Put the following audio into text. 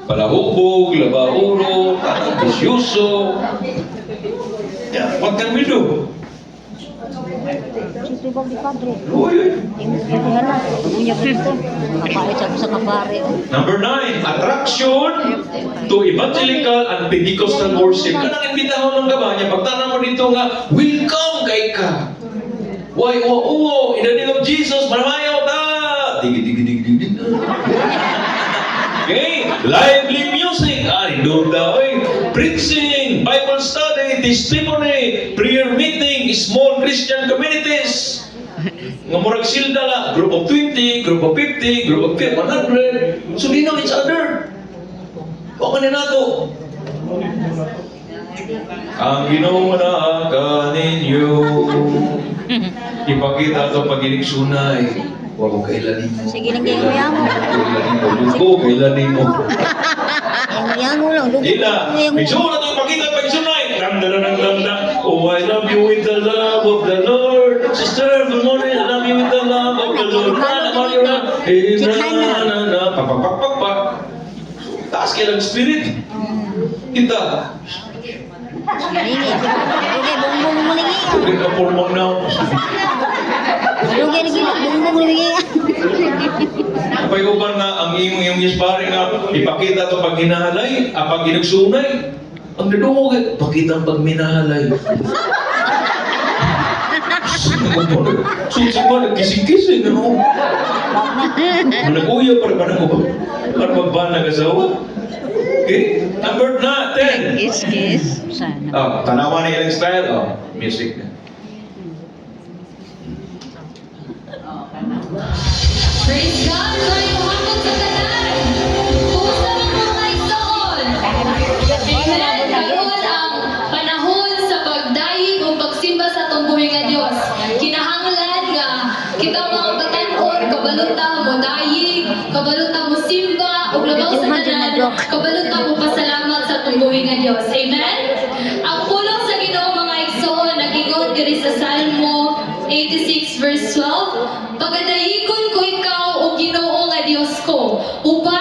palahubog, labauro, bisyoso. Yeah, what can we do? Siyempre ba, di padre? Uy. Hala, punya Kristo. Kapait sa kapare. Number 9, attraction to evangelical and Pentecostal worship. Kanang imbitahon ng gaba niya, pagtanong mo dito nga, welcome kay ka. Why, in the name of Jesus, maramayaw ta! Digi. Okay, lively music. Doon daw preaching, Bible study, testimony, prayer meeting, small Christian communities. Nga murag silda la, group of 20, group of 50, group of 100. So, they know each other. O ka nato. Ang ginawa kaninyo, ipakita ito pag-inig sunay. Huwag mo kailanin mo. Sige lang kayo mo. Kailanin mo. Lugo, kailanin mo. Yan mo lang. Hila, may sura ito ipakita pag-sunay. Damda. Oh, I love you with the love of the Lord. Sister, good morning. I love you with the love of the Lord. Papapapapa. Taas kayo ng spirit. Kita. Sige, bumbong mo lagi. Hindi ka pulmang na. Sige, bumbong mo lagi. Kapag ko ba na ang iyong pare nga ipakita ito pag hinahalay, pag inagsunay, ang dadungo pakita ang pag minahalay. Susi ba, nagkising-kising, ano? Managuya para magbana kasawa. Okay? Number 10. Kiss. Sana. Tanawa na ilang style. Music na. Praise God! Maayong hapon sa tanan! Kumusta ang mga igsoon? Amen! Karon ang panahon sa pagdayeg o pagsimba sa atong buhi nga Dios. Kinahanglan nga kita mga batan-on, kabaluta mo dayeg, kabaluta mo simba, ug labaw sa tanan, kabaluta mo pasalamat sa atong buhi nga Dios. Amen! Ang pulong sa Ginoo mga igsoon nag-ingon diri sa Salmo 86 verse 12, pagadayigon ko ikaw o Ginoo nga Dios ko, uban